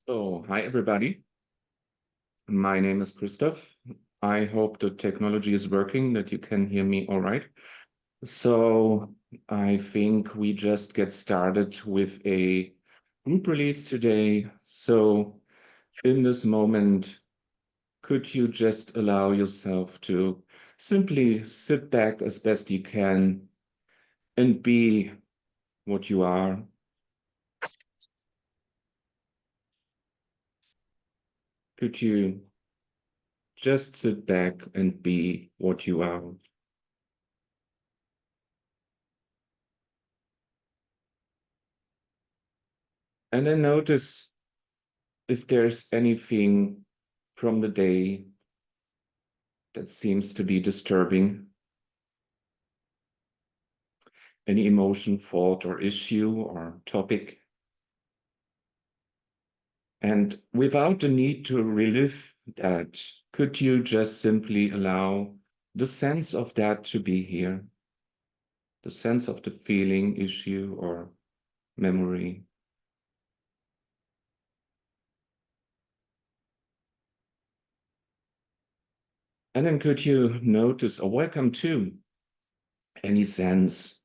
So, hi everybody. My name is Christoph. I hope the technology is working, that you can hear me all right. So, I think we just get started with a group release today. So, in this moment, could you just allow yourself to simply sit back as best you can and be what you are? Could you just sit back and be what you are? And then notice if there's anything from the day that seems to be disturbing, any emotion, thought, or issue or topic. And without the need to relive that, could you just simply allow the sense of that to be here? The sense of the feeling, issue, or memory. And then could you notice or welcome to any sense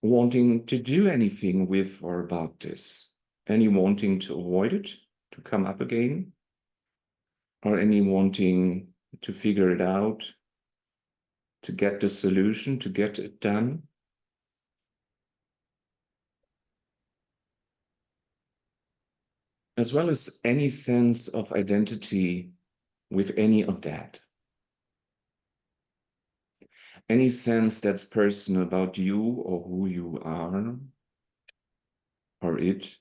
wanting to do anything with or about this? Any wanting to avoid it, to come up again? Or any wanting to figure it out, to get the solution, to get it done? As well as any sense of identity with any of that. Any sense that's personal about you or who you are, or it,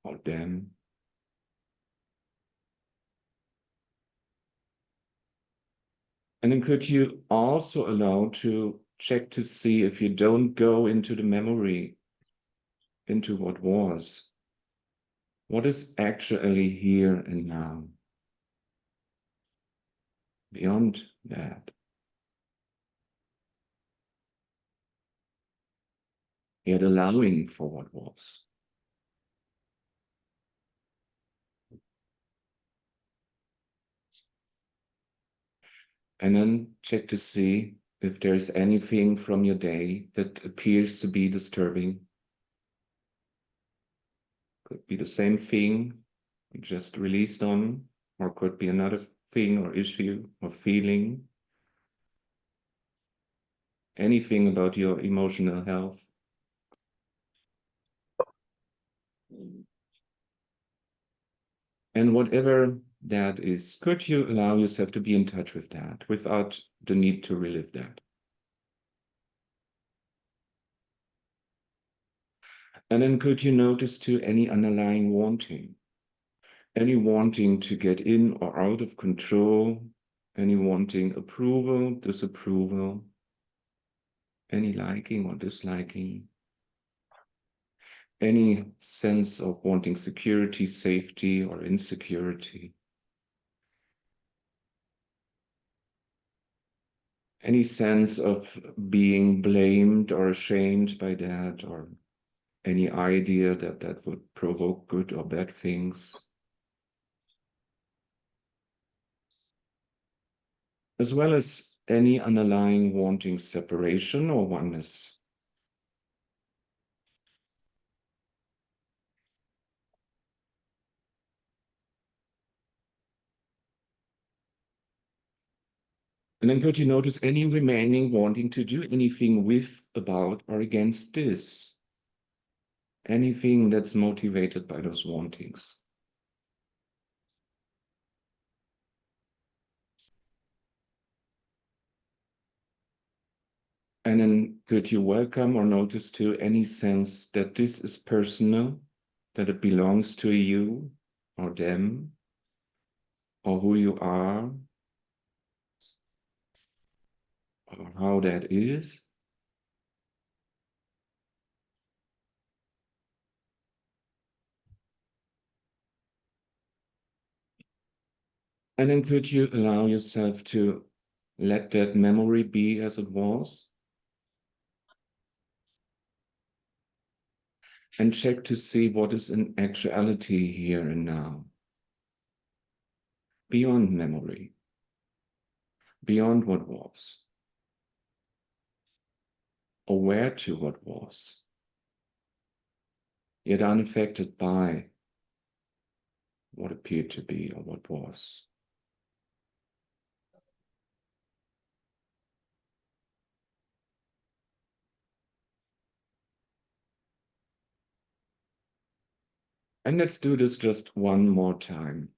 or them. And then could you also allow to check to see if you don't go into the memory, into what was, what is actually here and now, beyond that, yet allowing for what was. And then check to see if there's anything from your day that appears to be disturbing. Could be the same thing you just released on, or could be another thing or issue or feeling. Anything about your emotional health. And whatever that is, could you allow yourself to be in touch with that without the need to relive that? And then could you notice to any underlying wanting? Any wanting to get in or out of control, any wanting approval, disapproval, any liking or disliking, any sense of wanting security, safety, or insecurity, any sense of being blamed or ashamed by that, or any idea that that would provoke good or bad things, as well as any underlying wanting separation or oneness. And then could you notice any remaining wanting to do anything with, about, or against this? Anything that's motivated by those wantings. And then could you welcome or notice to any sense that this is personal, that it belongs to you or them, or who you are, or how that is? And then could you allow yourself to let that memory be as it was? and check to see what is in actuality here and now, beyond memory, beyond what was, aware to what was, yet unaffected by what appeared to be or what was. And let's do this just one more time.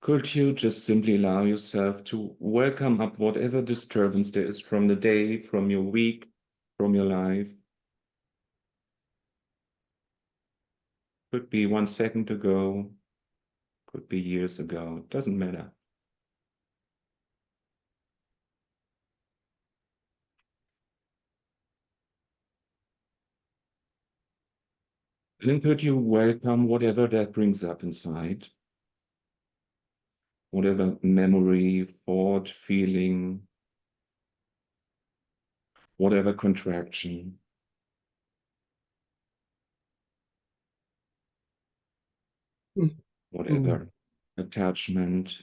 Could you just simply allow yourself to welcome up whatever disturbance there is from the day, from your week, from your life? Could be 1 second ago, could be years ago, it doesn't matter. And then could you welcome whatever that brings up inside? Whatever memory, thought, feeling, whatever contraction, whatever attachment.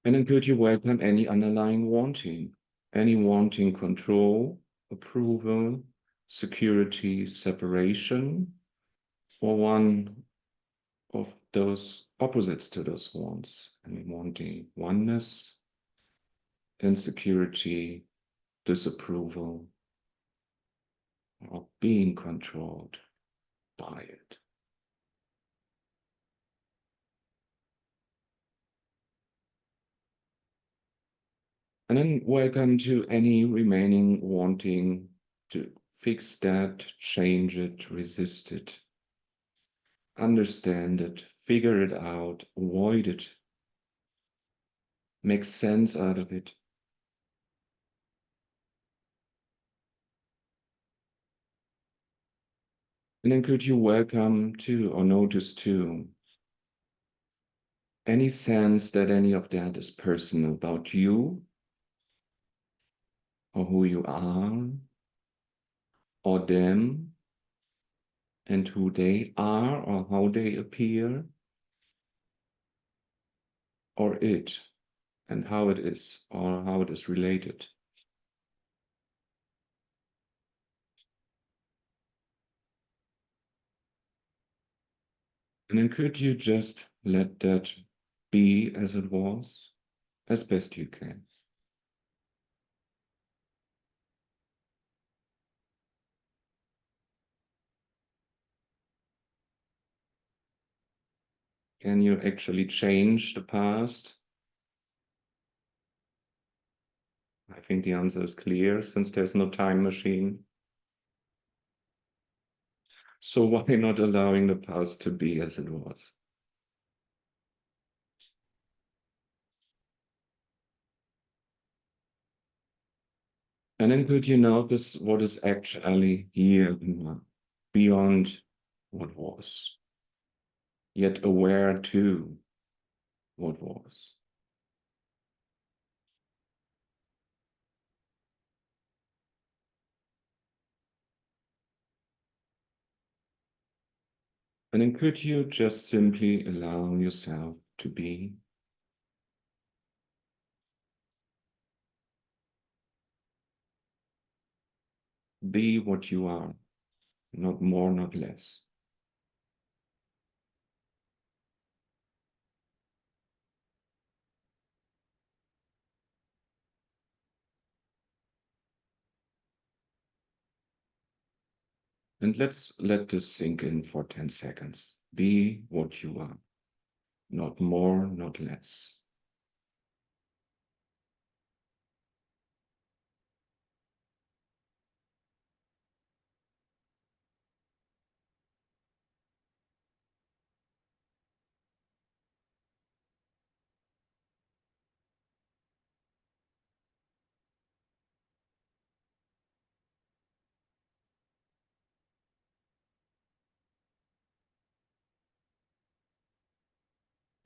And then could you welcome any underlying wanting, any wanting control, approval, security, separation, or one of those opposites to those wants, any wanting oneness, insecurity, disapproval, or being controlled by it. And then welcome to any remaining wanting to fix that, change it, resist it, understand it, figure it out, avoid it, make sense out of it. And then could you welcome to or notice to any sense that any of that is personal about you or who you are or them and who they are or how they appear, or it and how it is or how it is related. And then could you just let that be as it was, as best you can? Can you actually change the past? I think the answer is clear since there's no time machine. So why not allowing the past to be as it was? And then could you notice what is actually here and now, beyond what was, yet aware to what was? And then could you just simply allow yourself to be? Be what you are, not more, not less. And let's let this sink in for 10 seconds. Be what you are, not more, not less.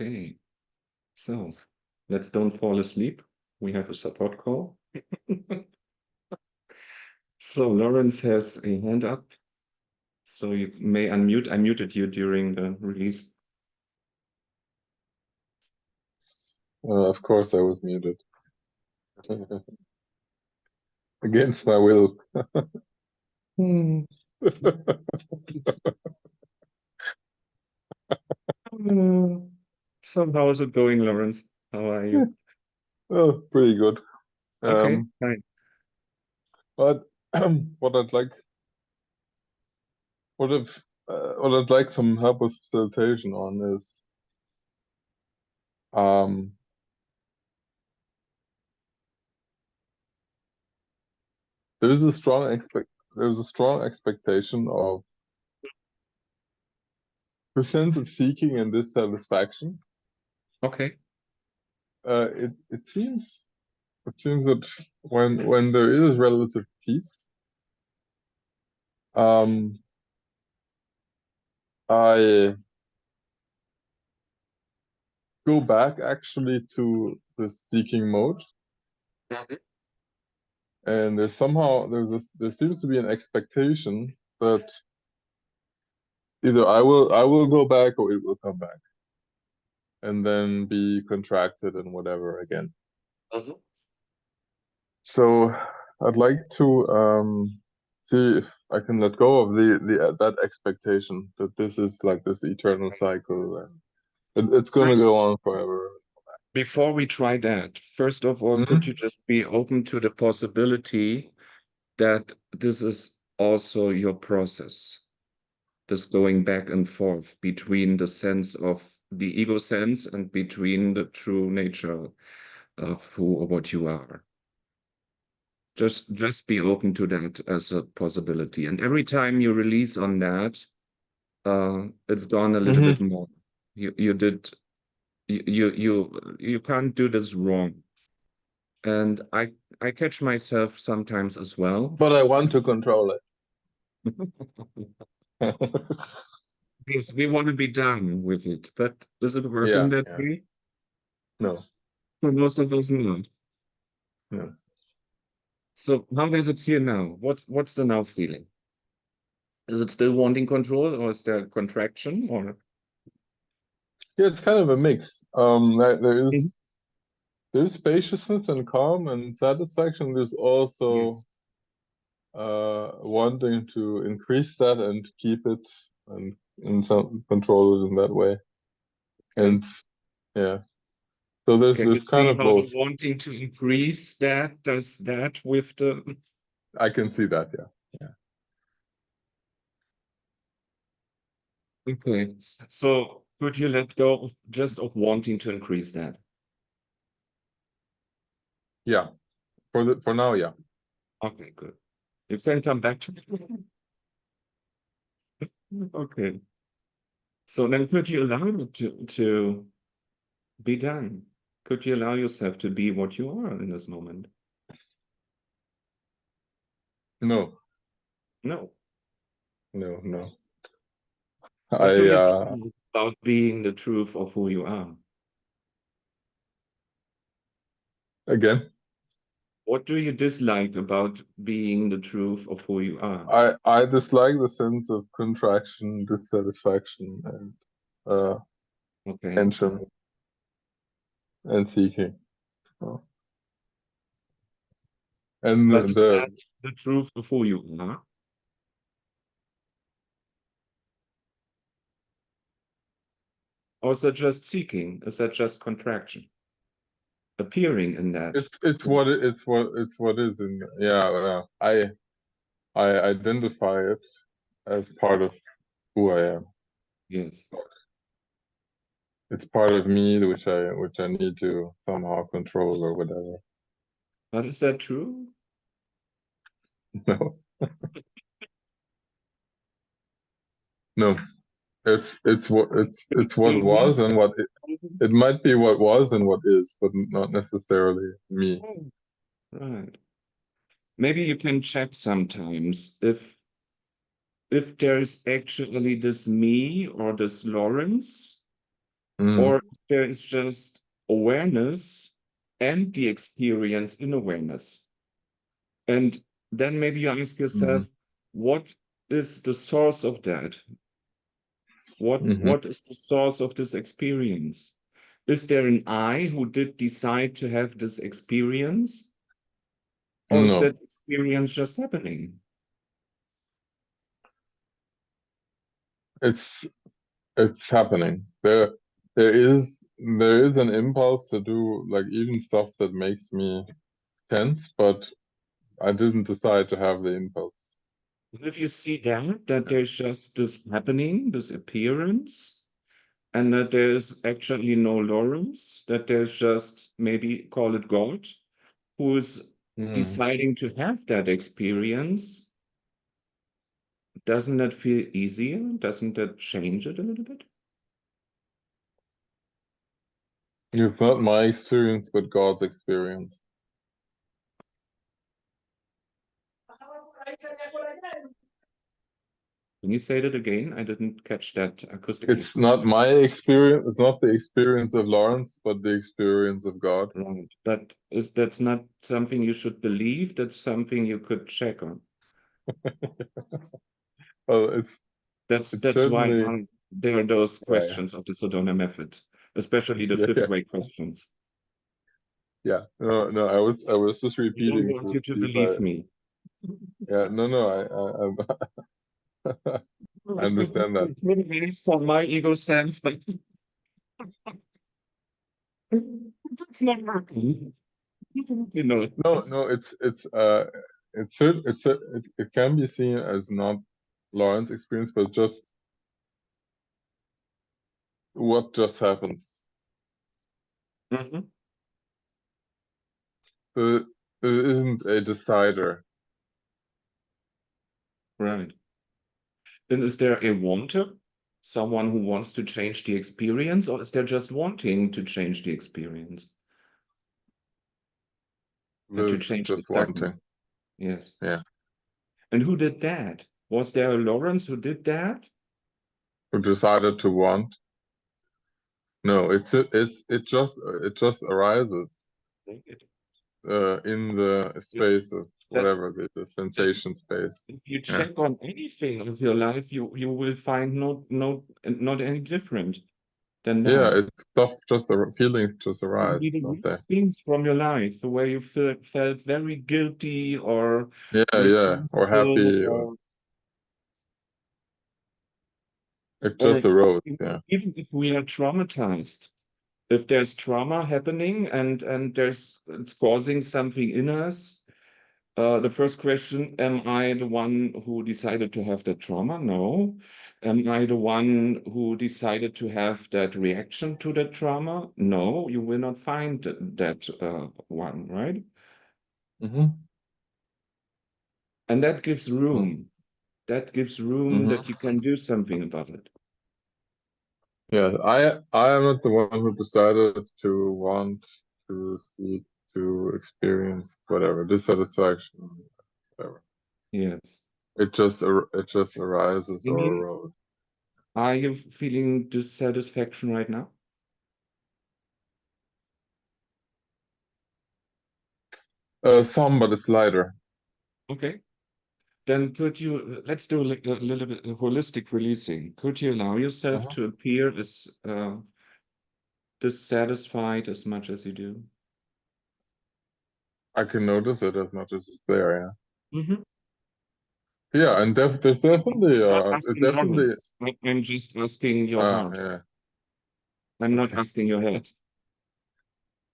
Okay, so let's don't fall asleep. We have a support call. So Lawrence has a hand up. So you may unmute. I muted you during the release. Of course, I was muted. Against my will. Hmm. So how is it going, Lawrence? How are you? Oh, pretty good. Okay, fine. But what I'd like, what I'd like some help with facilitation on is, um, there's a strong expectation of the sense of seeking and dissatisfaction. Okay. It seems that when there is relative peace, um, I go back actually to the seeking mode, Mhm. and there seems to be an expectation that either I will go back or it will come back, and then be contracted and whatever again. Mhm. So I'd like to see if I can let go of the that expectation that this is like this eternal cycle and it's going to First, go on forever. before we try that, first of all, could you Hmm. just be open to the possibility that this is also your process, this going back and forth between the sense of the ego sense and between the true nature of who or what you are. Just be open to that as a possibility. And every time you release on that, it's gone a little bit Hmm. more. You did you can't do this wrong. And I catch myself sometimes as well. But I want to control it. Because we want to be done with it. But is it working Yeah, that yeah. way? No, For most of us, not. no. So how does it feel now? What's the now feeling? Is it still wanting control or is there contraction or Yeah, it's kind of a mix. Mhm. There's spaciousness and calm and satisfaction. There's also Yes. wanting to increase that and keep it and some control it in that way. Okay. And yeah, so there's Can you this kind see of how the both. wanting to increase that does that with the I can see that. Yeah, yeah, okay. So could you let go of just of wanting to increase that? yeah. For now, yeah. Okay, good. You can come back to it. Okay. So then could you allow it to be done? Could you allow yourself to be what you are in this moment? No, No. no, no. What do I you dislike about being the truth of who you are? again, What do you dislike about being the truth of who you are? I dislike the sense of contraction, dissatisfaction, and Okay. tension and seeking. Oh. And But is the that the truth of who you are? Or is that just seeking? Is that just contraction? Appearing in that? it's what is in yeah, yeah. I identify it as part of who I am. Yes. It's part of me which I need to somehow control or whatever. But is that true? No, no. It's what You was need and what it might be what was and what is, but not necessarily me. Oh, right. Maybe you can check sometimes if there is actually this me or this Lawrence or there is just awareness and the experience in awareness. And then maybe you ask yourself, what is the source of that? What is the source of this experience? Is there an I who did decide to have this experience? Or is No, that experience just happening? it's happening. There is an impulse to do like even stuff that makes me tense, but I didn't decide to have the impulse. If you see that there's just this happening, this appearance, and that there's actually no Lawrence, that there's just maybe call it God, who is deciding to have that experience, doesn't that feel easier? Doesn't that change it a little bit? It's not my experience, but God's experience. Can you say that again? I didn't catch that acoustically. It's not my experience. It's not the experience of Lawrence, but the experience of God. Right. But that's not something you should believe, that's something you could check on. Well, That's it's why certainly there are those yeah, questions of the Sedona-Methode, especially the yeah, fifth yeah, grade questions. yeah. No. I was just I don't repeating want to you to see if believe me. yeah. No. I understand that. It's for my ego sense, but that's not working. Definitely not. No. It can be seen as not Lawrence experience, but just what just happens. Mhm. There isn't a decider. Right. And is there a wanter? Someone who wants to change the experience, or is there just wanting to change the experience? And to There's change the just status? wanting. Yes. Yeah. And who did that? Was there a Lawrence who did that? Who decided to want? No, it just arises It, in the it, space of that's whatever the sensation space. if you Yeah. check on anything of your life, you will find not any different than Yeah, that. it's stuff just feelings just Maybe arise, the don't they? worst things from your life, where you felt very guilty or Yeah. Or responsible, happy or or it or just arose, even yeah. even if we are traumatized, if there's trauma happening and there's it's causing something in us. The first question, am I the one who decided to have that trauma? No. Am I the one who decided to have that reaction to that trauma? No, you will not find that one, right? Mm-hmm. And that gives room. That gives room Mm-hmm. that you can do something about it. Yeah, I am not the one who decided to want to seek to experience whatever dissatisfaction, whatever. Yes. It just arises You or mean, arose. are you feeling dissatisfaction right now? Some, but it's lighter. Okay. Then could you, let's do a little bit of holistic releasing. Could you allow yourself Uh-huh. to appear as dissatisfied as much as you do? I can notice it as much as it's there. Mhm. Yeah, yeah, and there's definitely Not it asking definitely Lawrence. I'm just asking your heart. yeah, I'm not okay, asking your head.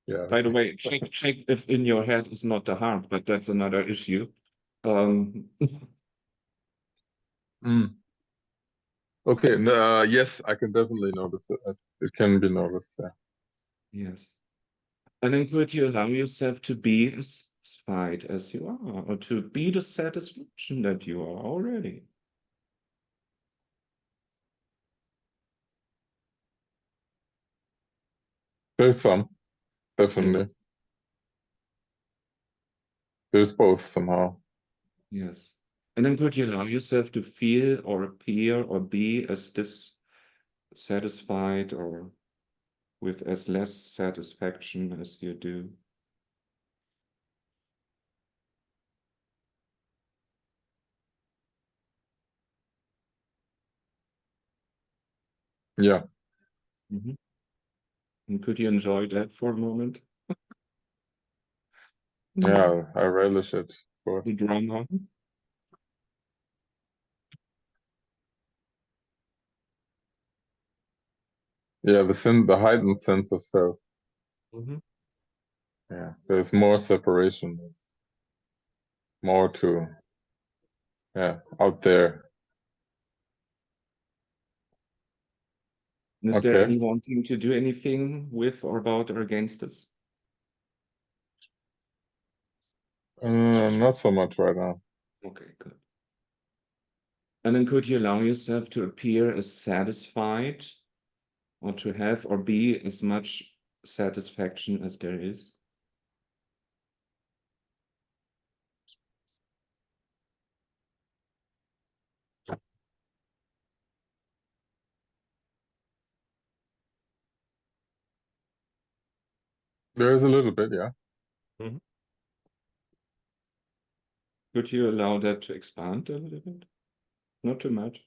yeah, By the okay. way, check if in your head is not the heart, but that's another issue. Um, Mm. Okay, yes, I can definitely notice it. It can be noticed. Yeah. yes. And then could you allow yourself to be as satisfied as you are, or to be the satisfaction that you are already? There's some, Yes. definitely. There's both somehow. Yes. And then could you allow yourself to feel or appear or be as dissatisfied or with as less satisfaction as you do? Yeah. Mm-hmm. And could you enjoy that for a moment? Yeah, I relish it, of The course. drama? Yeah, the heightened sense of self. Mm-hmm. Yeah, there's more separation. There's more to, yeah, out there. Is there Okay. any wanting to do anything with or about or against this? Not so much right now. Okay, good. And then could you allow yourself to appear as satisfied or to have or be as much satisfaction as there is? There is a little bit, yeah. Mhm. Could you allow that to expand a little bit? Not too much.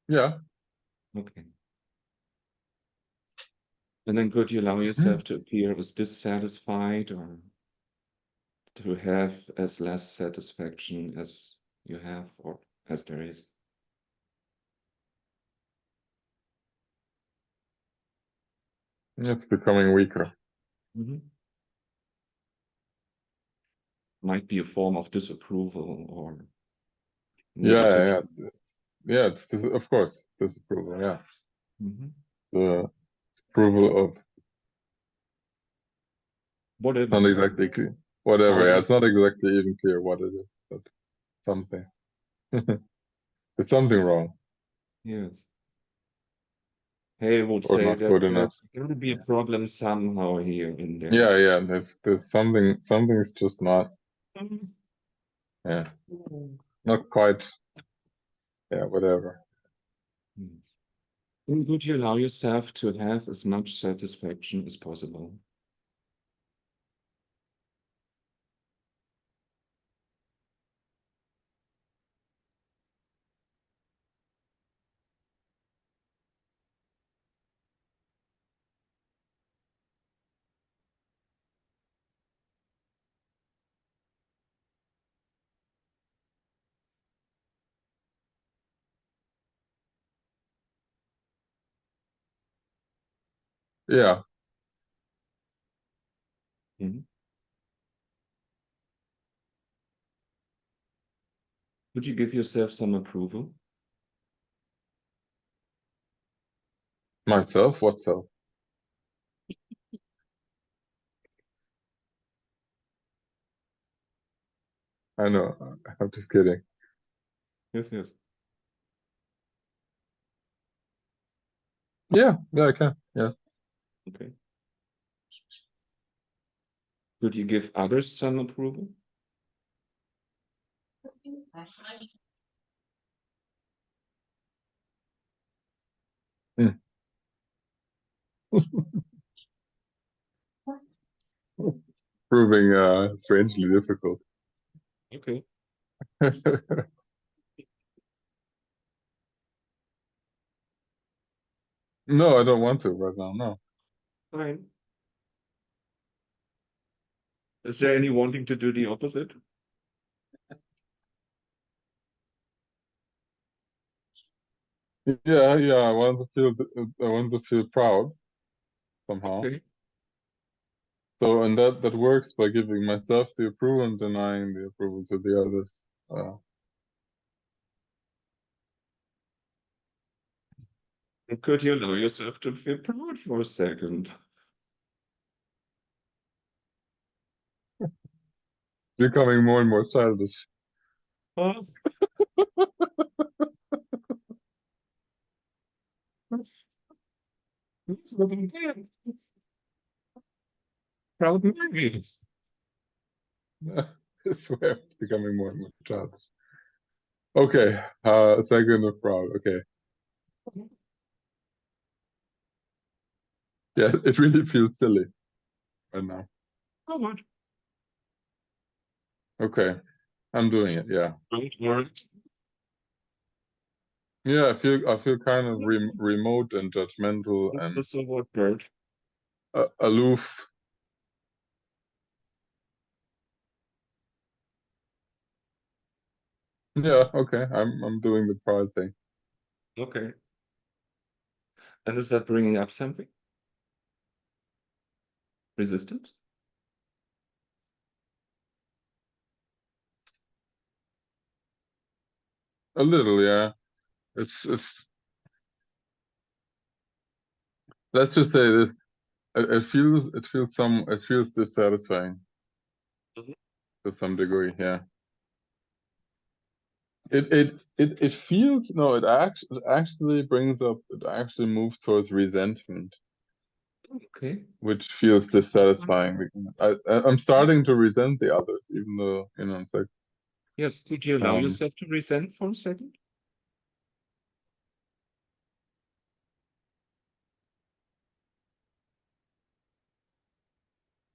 Yeah. Okay. And then could you allow yourself to appear as dissatisfied or to have as less satisfaction as you have or as there is? It's becoming weaker. Mhm. Might be a form of disapproval or negative. Yeah, of course, disapproval, yeah. Mhm. The approval of Whatever. not exactly clear. Whatever, yeah, Hardly. it's not exactly even clear what it is, but something. There's something wrong Yes. Hey, I would or say not that good enough. there's going to be a problem somehow here in there. Yeah, there's something's just not, yeah, not quite, yeah, whatever. And would you allow yourself to have as much satisfaction as possible? Yeah, Mhm. Would you give yourself some approval? myself, what self? I know, I'm just kidding. Yes, yes. Yeah, I can, yeah. Okay. Could you give others some approval? Hmm. Proving strangely difficult. Okay. No, I don't want to right now, no. Fine. Is there any wanting to do the opposite? Yeah, I want to feel proud somehow. Okay. So, and that works by giving myself the approval and denying the approval to the others. And could you allow yourself to feel proud for a second? Becoming more and more childish. Oh, that's what I'm doing. Proud movie. I swear, it's becoming more and more childish. Okay, second of proud. Okay, yeah, it really feels silly right now. Oh, what? Okay, I'm doing it. Yeah, Right, right. yeah. I feel kind of remote and judgmental What's and the somewhat bird? aloof. Yeah, okay. I'm doing the proud thing. Okay. And is that bringing up something? Resistance? A little, yeah. It's. Let's just say this. It feels dissatisfying Mhm. to some degree. Yeah. It feels no. It actually brings up. It actually moves towards resentment, Okay. which feels dissatisfying. I'm starting to resent the others, even though it's like Yes. Could you allow um yourself to resent for a second?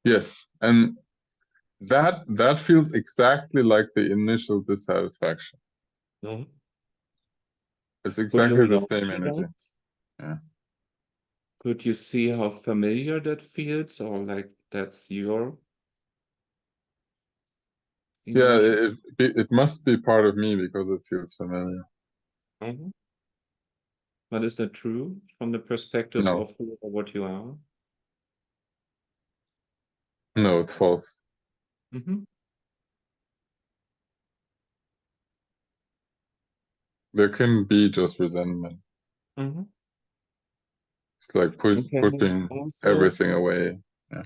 yes, and that feels exactly like the initial dissatisfaction. Mhm. It's Could you exactly the relate same to energy. that? Yeah. Could you see how familiar that feels, or like that's your Yeah, emotion? it must be part of me because it feels familiar. Mhm. But is that true from the perspective No, of who or what you are? no, it's false. Hmm. There can be just resentment. Hmm. It's like And pushing everything away. Yeah.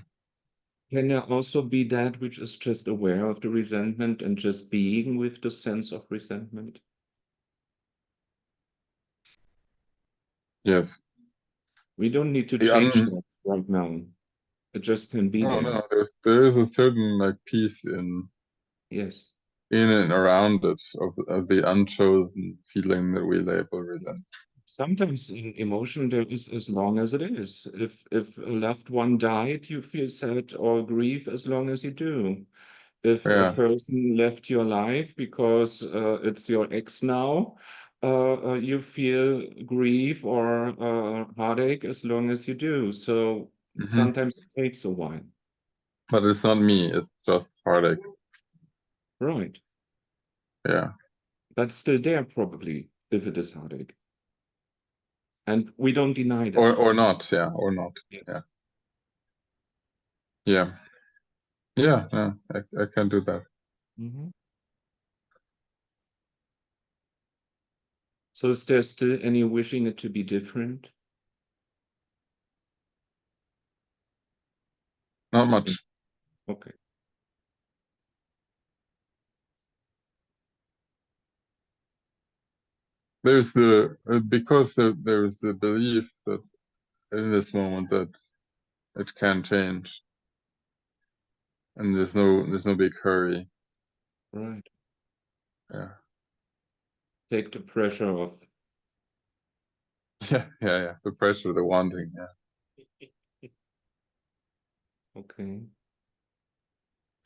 can there also be that which is just aware of the resentment and just being with the sense of resentment? Yes. We don't need to Yeah, change that right now. It just can be no, there. no. There is a certain like peace Yes. in and around it of the unchosen feeling that we label resentment. Sometimes in emotion there is as long as it is. If a loved one died, you feel sad or grief as long as you do. If a Yeah. person left your life because it's your ex now, you feel grief or heartache as long as you do. So Hmm. sometimes it takes a while. But it's not me. It's just heartache. Right. Yeah. But still there probably if it is heartache. And we don't deny Or that. or not. Yeah. Or not. Yes. Yeah. Yeah. Yeah. Yeah. I can do that. Mhm. So is there still any wishing it to be different? Not Mm. much. Okay. There's the because there's the belief that in this moment that it can change, and there's no big hurry. Right. Yeah. Take the pressure off. Yeah. Yeah. Yeah. The pressure, the wanting. Yeah. Okay.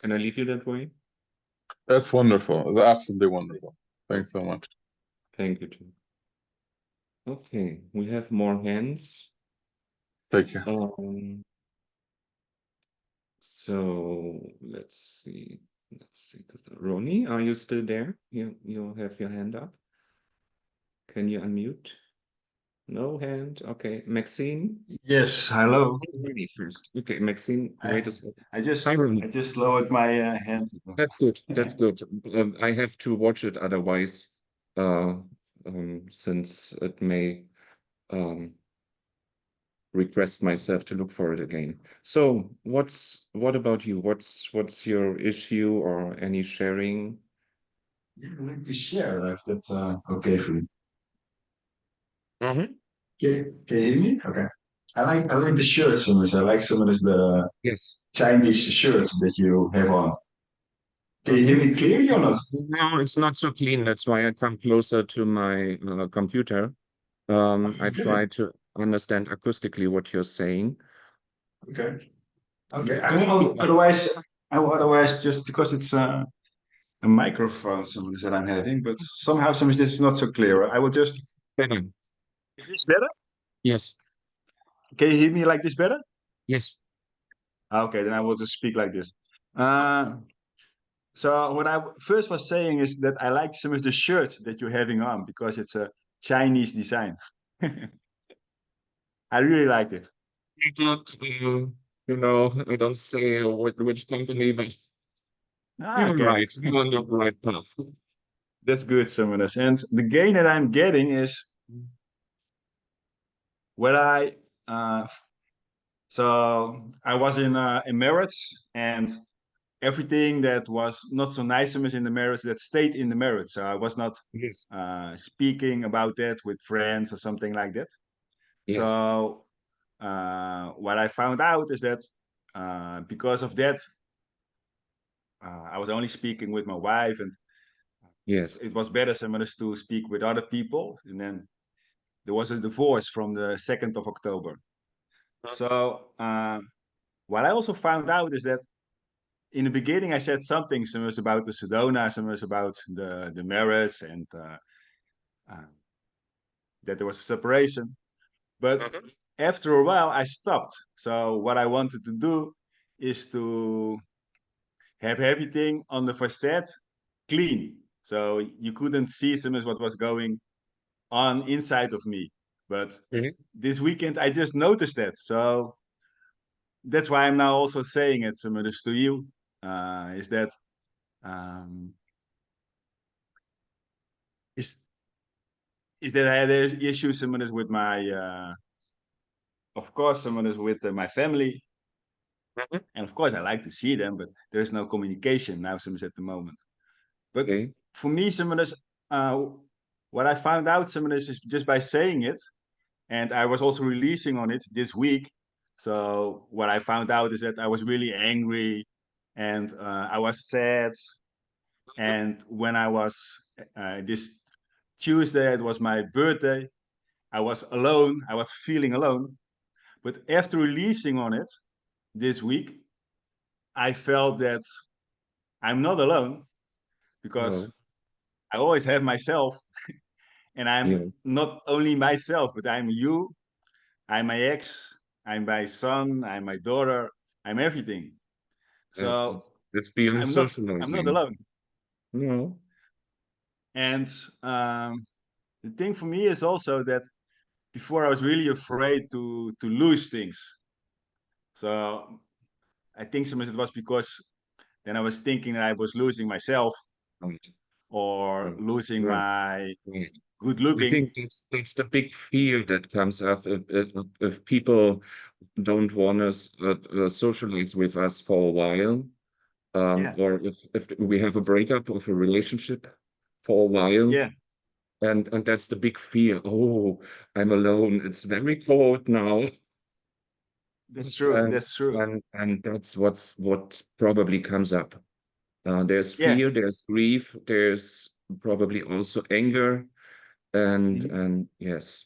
Can I leave you that way? That's wonderful. It's absolutely wonderful. Thanks so much. Thank you too. Okay, we have more hands. Take care. Um, so let's see. Let's see. Ronnie, are you still there? You have your hand up. Can you unmute? No hand. Okay. Maxine? Yes, hello. Ronnie first. Okay, Maxine, I wait a second. I Hi, just Ronnie. I just lowered my hand. That's good. That's good. I have to watch it otherwise, uh, since it may um, request myself to look for it again. So, what about you? What's your issue or any sharing? Yeah, I'd like to share if that's okay for you. Mhm. Can you hear me? Okay. I like the shirts so much. I like some of the Yes. Chinese shirts that you have on. Can you hear me clearly or not? No, it's not so clean. That's why I come closer to my computer. I Okay. try to understand acoustically what you're saying. Okay. Okay. Just speak up. I will otherwise just because it's a microphone some that I'm having, but somehow some of this is not so clear. I will just. Better. Is this better? Yes. Can you hear me like this better? Yes. Okay, then I will just speak like this. Uh, so what I first was saying is that I like some of the shirt that you're having on because it's a Chinese design. I really like it. I don't, I don't say which company, but Ah, you're okay, right. You're on the right path. that's good, Simonis. And the gain that I'm getting is when uh, so I was in marriage, and everything that was not so nice in the marriage that stayed in the marriage. So I was not Yes. speaking about that with friends or something like that. Yes. So what I found out is that because of that, I was only speaking with my wife, and Yes. it was better sometimes to speak with other people. And then there was a divorce from the 2nd of October. So what I also found out is that in the beginning I said something similar about the Sedona, similar about the marriage, and that there was a separation. But Mhm. after a while, I stopped. So what I wanted to do is to have everything on the facade clean, so you couldn't see so much what was going on inside of me. But Mhm. this weekend, I just noticed that. So that's why I'm now also saying it, Summerus, to you, is that um, is is that I had issues, Summerus, with my, of course, Summerus, with my family, Mhm. and of course I like to see them, but there's no communication now, Summerus, at the moment. But Okay. for me, Summerus, what I found out, Summerus, is just by saying it, and I was also releasing on it this week. So what I found out is that I was really angry, and I was sad. And when I was this Tuesday, it was my birthday. I was alone. I was feeling alone. But after releasing on it this week, I felt that I'm not alone because No. I always have myself, and I'm Yeah. not only myself, but I'm you. I'm my ex. I'm my son. I'm my daughter. I'm everything. Yes. So It's beyond I'm not socializing. alone. No. And the thing for me is also that before I was really afraid to lose things. So I think sometimes it was because then I was thinking that I was losing myself Right. or Right. losing Right. my Right. good I looking. think that's the big fear that comes up if people don't want us socialize with us for a while, Yeah, or if we have a breakup of a relationship for a while, yeah, and that's the big fear. Oh, I'm alone. It's very cold now, that's true. and That's true. and that's what probably comes up. There's Yeah. fear, there's grief, there's probably also anger, Mhm. and yes.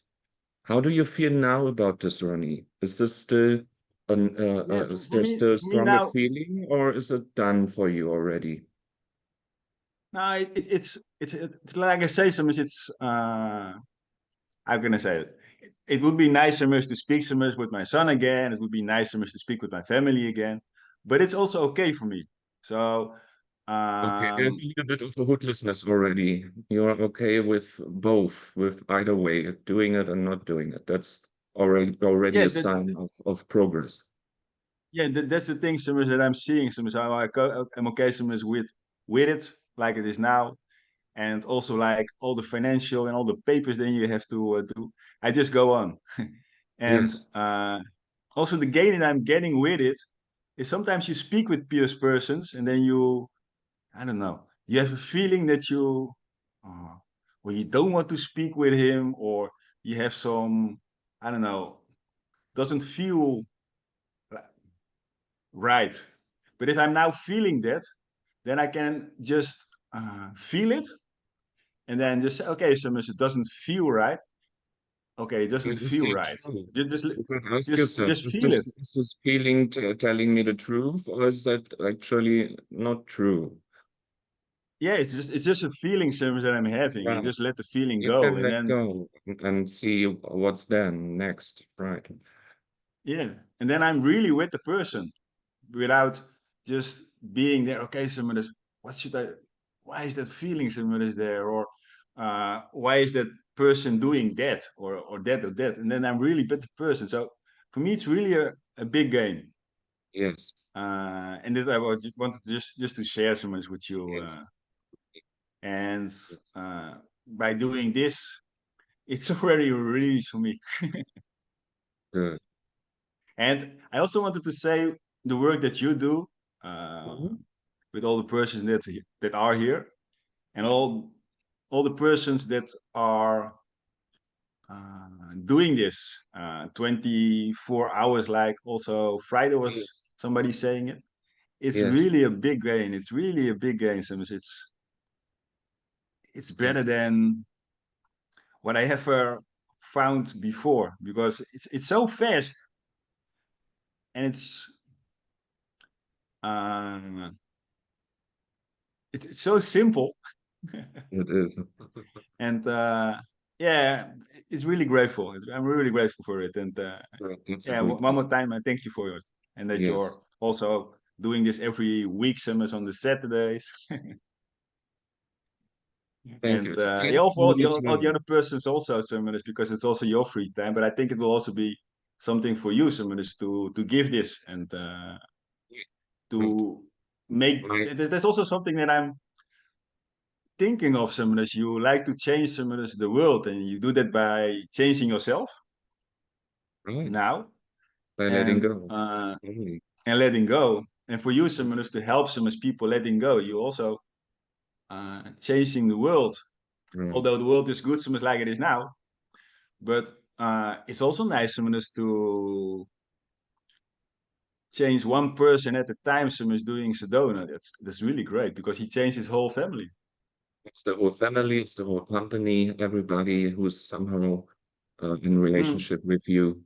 How do you feel now about this, Ronnie? Is this still Yeah, is there still a for me stronger now, feeling, or is it done for you already? no, it's like I say, sometimes it's how can I say it? It would be nice sometimes to speak sometimes with my son again. It would be nice sometimes to speak with my family again. But it's also okay for me. So Okay, there's a little bit of a hootlessness already. You're okay with both, with either way, doing it and not doing it. That's already yeah, a sign of progress. that's the thing sometimes that I'm seeing. Sometimes I'm okay sometimes with it like it is now, and also like all the financial and all the papers then you have to do. I just go on, and Yes. also the gain that I'm getting with it is sometimes you speak with peers persons and then I don't know, you have a feeling that uh, well, you don't want to speak with him, or you have some, I don't know, doesn't feel right. But if I'm now feeling that, then I can just feel it, and then just say, okay, sometimes it doesn't feel right. Okay, it doesn't Is feel that right. true? Just You can ask yourself, just feel it. is this feeling telling me the truth, or is that actually not true? Yeah, it's just a feeling sometimes that I'm having, and Right. just let the feeling You go, can and let then go and see what's then next. Right. yeah, and then I'm really with the person without just being there. Okay, someone is, what should I? Why is that feeling someone is there, or why is that person doing that, or that or that? And then I'm really with the person. So for me, it's really a big game. Yes. And that I wanted just to share some of this with you. Yes. And Yes. by doing this, it's already a release for me. Good. And I also wanted to say the work that you do Mhm. with all the persons that are here, and all the persons that are doing this 24 hours, like also Friday was Yes. somebody saying it. It's Yes. really a big gain. It's really a big gain, Sims. It's better Thank you. than what I have found before, because it's so fast, and uh, it's so simple. It is. And yeah, it's really grateful. I'm really grateful for it. And Right. That's a yeah, good one thing. more time, I thank you for it, and that Yes. you're also doing this every week, summers on the Saturdays. Thank you. And It's yeah, painful as all the well. other persons also, summers, because it's also your free time. But I think it will also be something for you, summers, to give this, and Right. to make. My, There's also something that I'm thinking of, summers. You like to change, summers, the world, and you do that by changing yourself right. now, By letting and go. Really. letting go. And for you, some to help some people letting go, you also changing the world. Right. Although the world is good, some like it is now, but it's also nice some to change one person at a time. Some is doing Sedona. That's really great, because he changed his whole family. It's the whole family, it's the whole company, everybody who's somehow in Mm, relationship with you.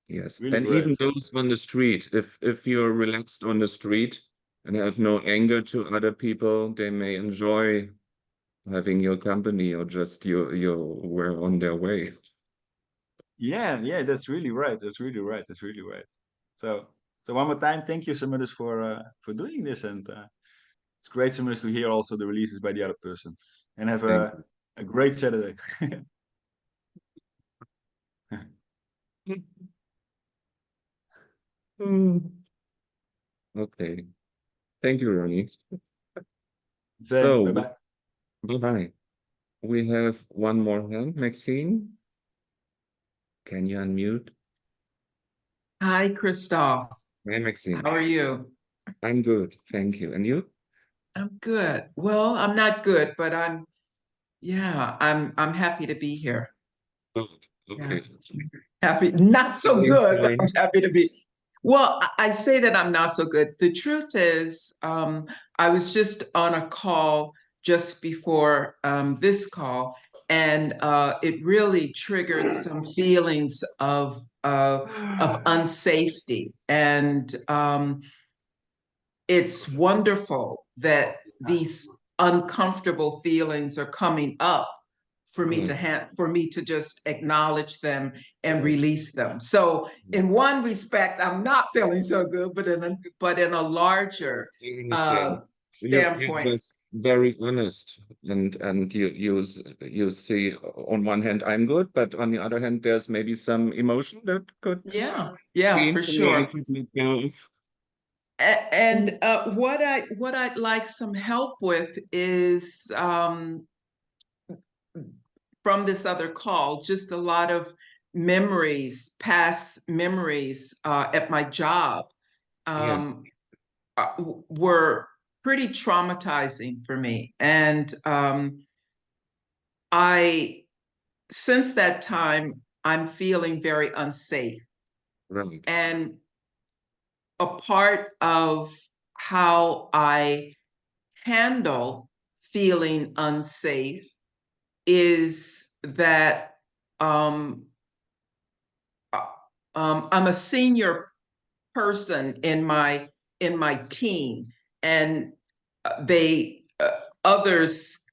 Yes. really And great. even those on the street, if you're relaxed on the street and have no anger to other people, they may enjoy having your company or just you were on their way. Yeah, yeah, that's really right. That's really right. That's really right. So, so one more time, thank you, Summerus, for doing this, and it's great, Summerus, to hear also the releases by the other persons, and have Thank a great Saturday. you. Hmm. Okay. Thank you, Ronnie. Same. Bye So, bye. bye-bye. We have one more hand. Maxine, can you unmute? Hi, Christoph. Hi, How Maxine. are you? I'm good. Thank you. And you? I'm good. Well, I'm not good, but I'm happy to be here. Good. Yeah. Okay. Happy, not so Feeling good, but I'm fine. happy to be. Well, I say that I'm not so good. The truth is, I was just on a call just before this call, and it really triggered some feelings of unsafety. And it's wonderful that these uncomfortable feelings are coming up for me Right. to for me to just acknowledge them and release them. So in one respect, I'm not feeling so good, but in a larger I uh, understand. You're standpoint, just very honest, and you see on one hand I'm good, but on the other hand there's maybe some emotion that could yeah, for change and I sure. could let go of. And what I'd like some help with is from this other call, just a lot of memories, past memories at my job Yes. um, were pretty traumatizing for me. And I, since that time, I'm feeling very unsafe. Right. And a part of how I handle feeling unsafe is that I'm a senior person in my team, and they others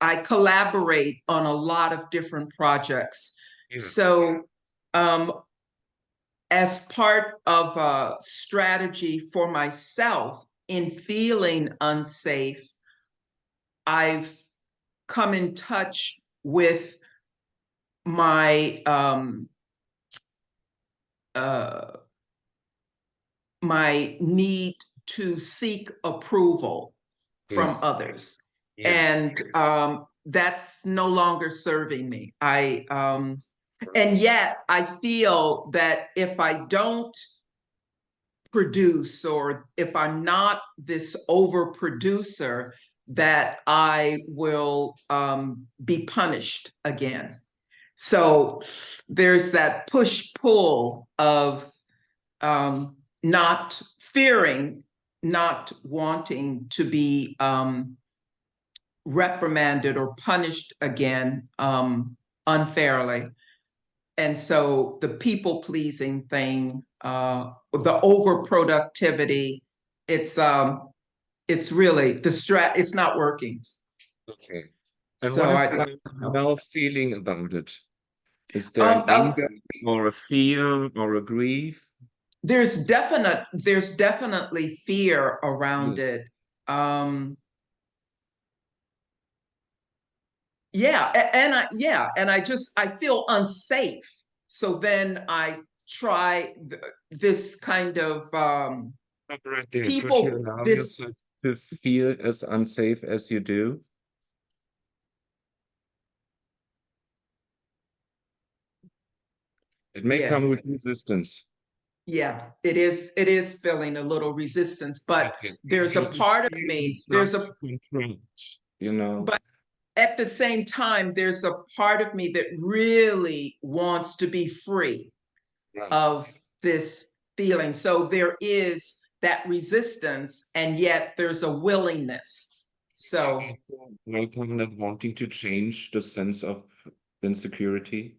I collaborate on a lot of different projects. Yes. So as part of a strategy for myself in feeling unsafe, I've come in touch with my my need to seek approval from Yes. others. Yes. And that's no longer serving me. And yet I feel that if I don't produce, or if I'm not this overproducer, that I will be punished again. So there's that push-pull of not fearing, not wanting to be reprimanded or punished again unfairly. And so the people pleasing thing, the overproductivity, it's really it's not working. Okay. And So what is I your now feeling about it? Is there an anger or a fear or a grief? there's definitely fear around Yes. it. I feel unsafe. So then I try this kind of Stop right there. Could you people, allow this, yourself to feel as unsafe as you do? It may come yes, with resistance. yeah, it is feeling a little resistance, but Okay. there's a Because this part of fear me, is not controlled, you know. but at the same time, there's a part of me that really wants to be free Right. of this feeling. So there is that resistance, and yet there's a willingness. So Welcome not wanting to change the sense of insecurity.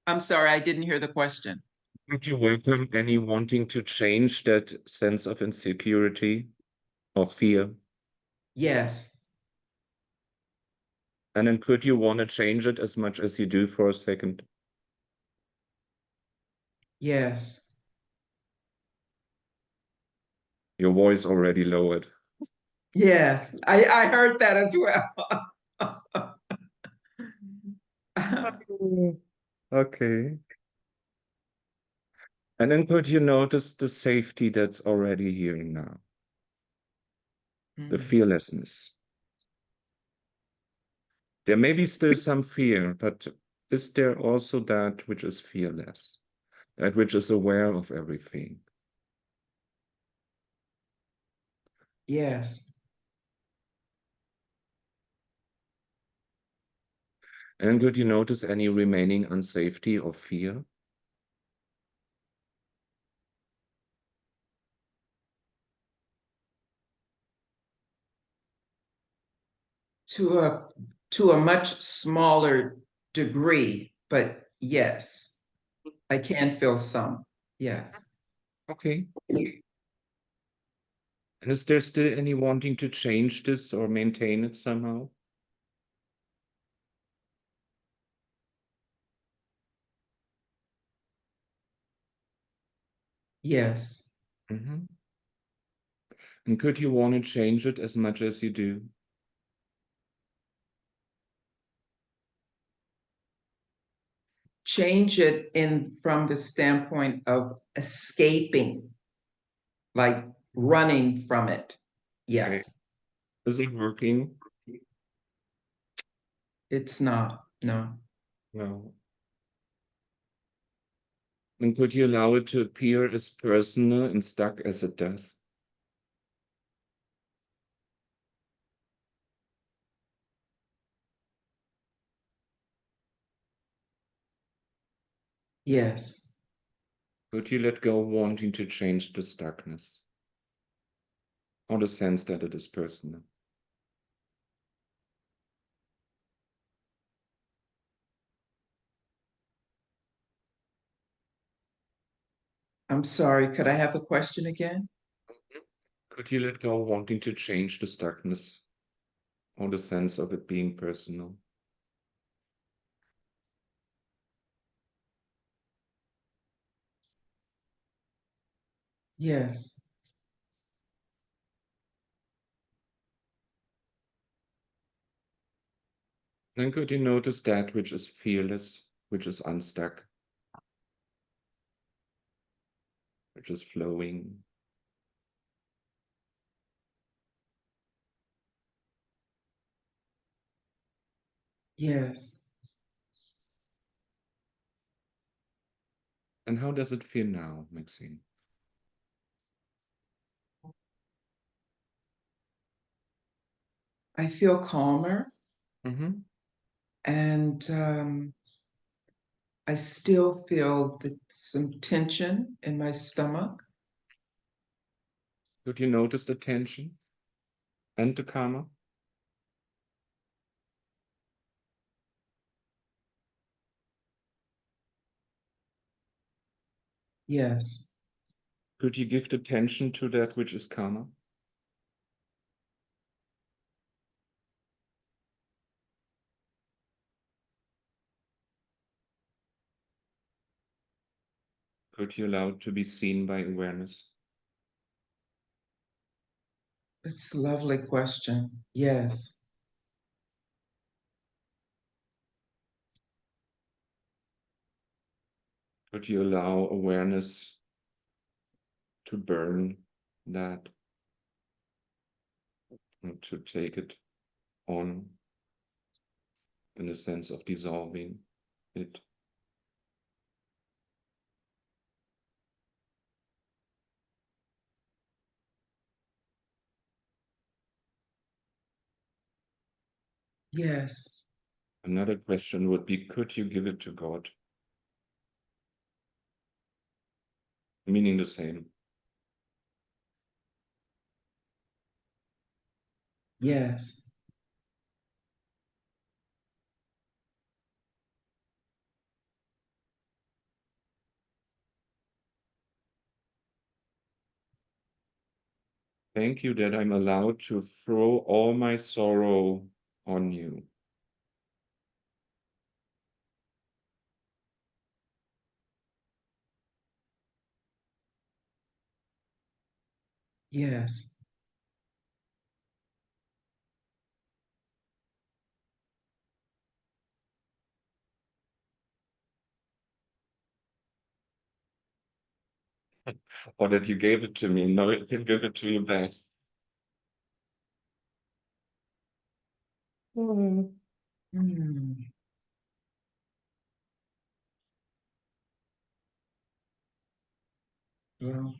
I'm sorry, I didn't hear the question. Would you welcome any wanting to change that sense of insecurity or fear? Yes, And then could you want to change it as much as you do for a second? yes, Your voice already lowered. yes. I heard that as well. Okay. And then could you notice the safety that's already here now? The fearlessness. There may be still some fear, but is there also that which is fearless? That which is aware of everything? Yes. And could you notice any remaining unsafety or fear? To a much smaller degree, but yes, I can feel some. Yes. Okay. And is there still any wanting to change this or maintain it somehow? Yes. And could you want to change it as much as you do? Change it in from the standpoint of escaping, like running from it. Yeah, Okay. Is it working? it's not. No. No. And could you allow it to appear as personal and stuck as it does? Yes. Could you let go of wanting to change the stuckness? or the sense that it is personal? I'm sorry, could I have the question again? Could you let go wanting to change the stuckness or the sense of it being personal? Yes. Then could you notice that which is fearless, which is unstuck, which is flowing? Yes. And how does it feel now, Maxine? I feel calmer, Mm-hmm. and I still feel some tension in my stomach. Could you notice the tension and the karma? Yes. Could you give the tension to that which is karma? Could you allow it to be seen by awareness? It's a lovely question. Yes. Could you allow awareness to burn that and to take it on in the sense of dissolving it? Yes. Another question would be, could you give it to God? Meaning the same. Yes. Thank you that I'm allowed to throw all my sorrow on you. Yes. Or that you gave it to me. No, I can give it to you back. Hmm. Well,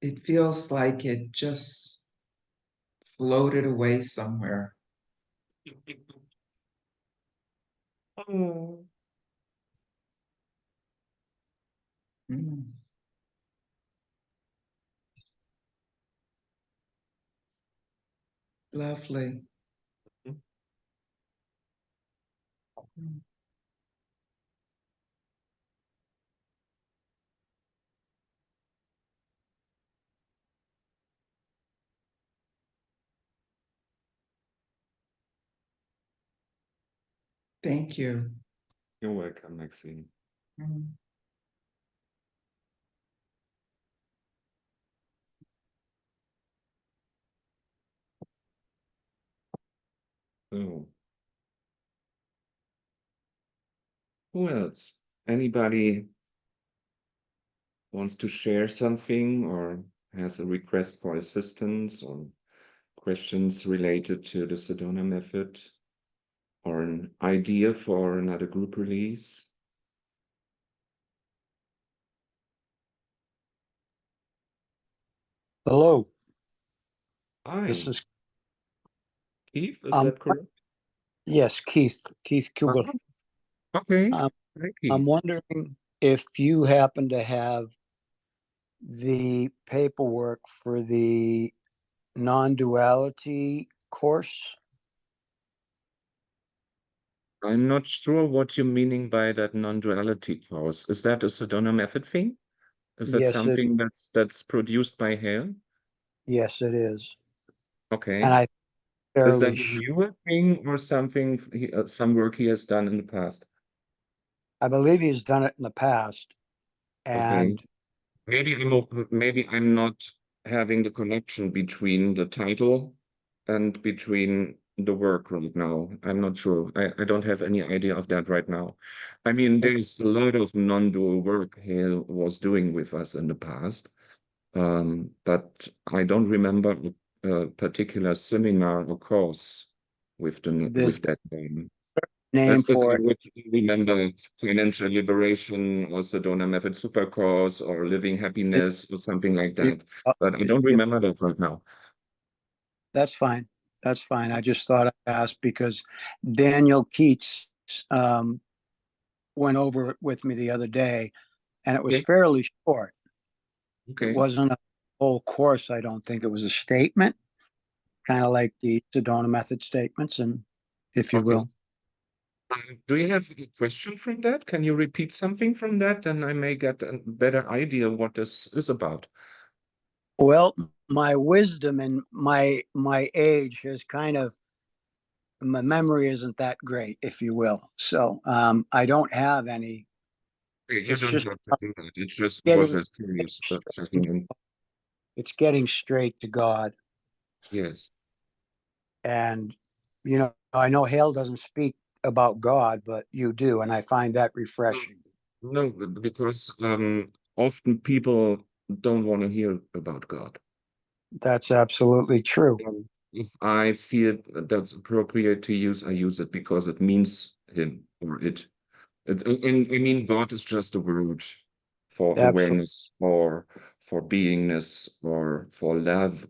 it feels like it just floated away somewhere. Oh. Mm. Lovely. Mm. Thank you. You're welcome, Maxine. Mm. Oh. Who else? Anybody wants to share something or has a request for assistance or questions related to the Sedona method or an idea for another group release? Hello, Hi, this is Keith, is that correct? yes, Keith Kugel. Uh-huh. Okay, Um, hi, Keith. I'm wondering if you happen to have the paperwork for the non-duality course. I'm not sure what you're meaning by that non-duality course. Is that a Sedona-Methode thing? Is that Yes, something that's produced by Hale? yes, it is. Okay. And I Is that fairly a sure, newer thing or something, some work he has done in the past? I believe he's done it in the past. Okay. And Maybe I'm not having the connection between the title and between the work right now. I'm not sure. I don't have any idea of that right now. I mean, okay, there's a lot of non-dual work Hale was doing with us in the past. But I don't remember a particular seminar or course with there's that name. a name As I for it. would remember Financial Liberation or Sedona-Methode Super Course or Living It- Happiness or something like it- that. But I don't it- remember that right now. That's fine. That's fine. I just thought I'd ask because Daniel Keats um, went over it with me the other day, and it was Okay. fairly short. It Okay. wasn't a whole course, I don't think. It was a statement, kind of like the Sedona Method statements, and if you Okay. will. Do you have a question from that? Can you repeat something from that? And I may get a better idea what this is about. Well, my wisdom and my age has kind of my memory isn't that great, if you will. So I don't have any. Okay, you It's don't just have to do that. It's just was getting just curious, checking in. it's getting straight to God. Yes. And I know Hale doesn't speak about God, but you do, and I find that refreshing. No, because often people don't want to hear about God. That's absolutely true. If I feel that's appropriate to use, I use it because it means him or it. And I mean, God is just a word for Absolutely. awareness or for beingness or for love.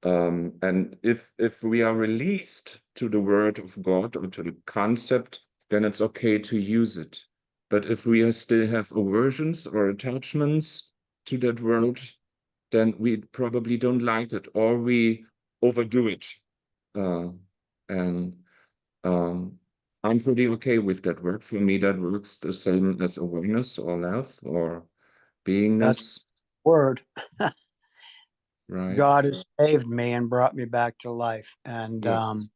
And if we are released to the word of God or to the concept, then it's okay to use it. But if we still have aversions or attachments to that word, then we probably don't like it or we overdo it. Uh, and I'm pretty okay with that word. For me, that works the same as awareness or love or That's beingness, the word. right? God has saved me and brought me back to life. And Yes,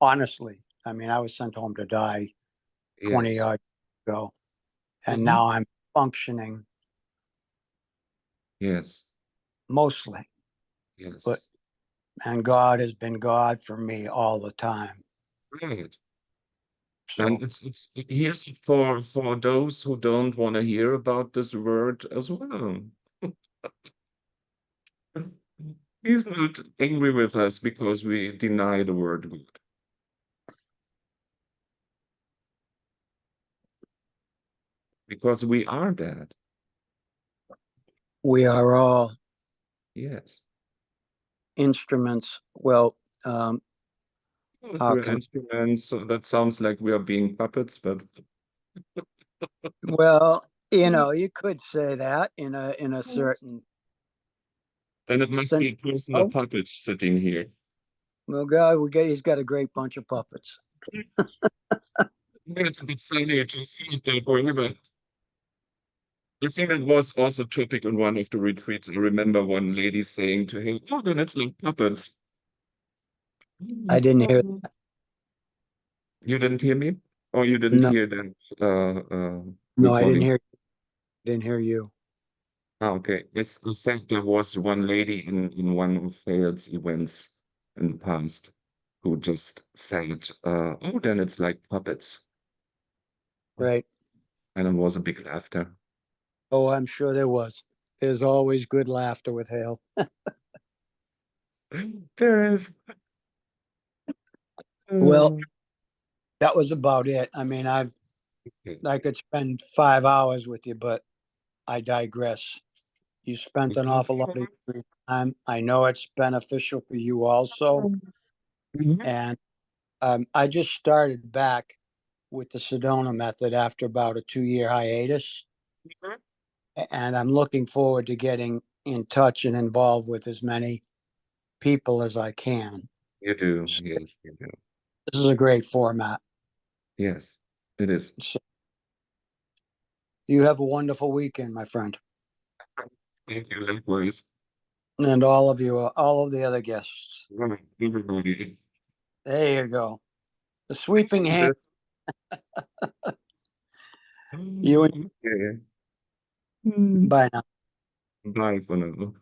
honestly, I mean, I was sent home to die 20 yes. years ago, and Mhm. now I'm functioning Yes, mostly. But yes. and God has been God for me all the time. Right. And So it's here's for those who don't want to hear about this word as well. He's not angry with us because we deny the word God. Because we are that. we are all Yes. instruments. Well, If how we're can instruments, so that sounds like we are being puppets, but well, you could say that in a certain then it must sense. be a personal Oh, puppet sitting here. well, God, he's got a great bunch of puppets. It's a bit funny to see it that way, but I think it was also topic in one of the retreats. I remember one lady saying to him, "Oh, then it's like puppets." I didn't hear. You didn't hear me? Or you didn't No, hear that no, I recording? didn't hear you. Ah, okay. Yes, I said there was one lady in one of Hale's events in the past who just said, oh, then it's like puppets. Right. And it was a big laughter. Oh, I'm sure there was. There's always good laughter with Hale. There is. Well, Um, that was about it. I mean, okay. I could spend 5 hours with you, but I digress. You spent an awful lot of your time. I know it's beneficial for you also. Mhm. And I just started back with the Sedona method after about a 2-year hiatus. And I'm looking forward to getting in touch and involved with as many people as I can. You do. Yes, you do. This is a great format. Yes, it is. So you have a wonderful weekend, my friend. Thank you. Likewise. And all of you, all of the other guests. Everybody. There you go. The sweeping hand. You and Yeah. bye now. Bye for now.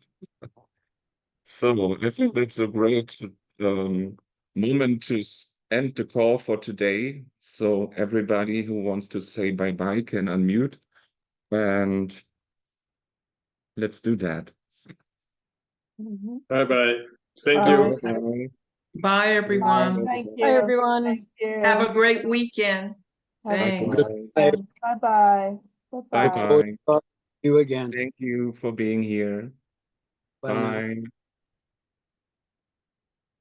So I think that's a great moment to end the call for today. So everybody who wants to say bye-bye can unmute, and let's do that. Bye-bye. Thank Bye. you. Bye. Bye, everyone. Thank you. Bye, everyone. Thank you. Have a great weekend. Have a Thanks. good Bye. weekend. Bye-bye. Bye-bye. Bye-bye. You again. Thank you for being here. Bye now. Bye.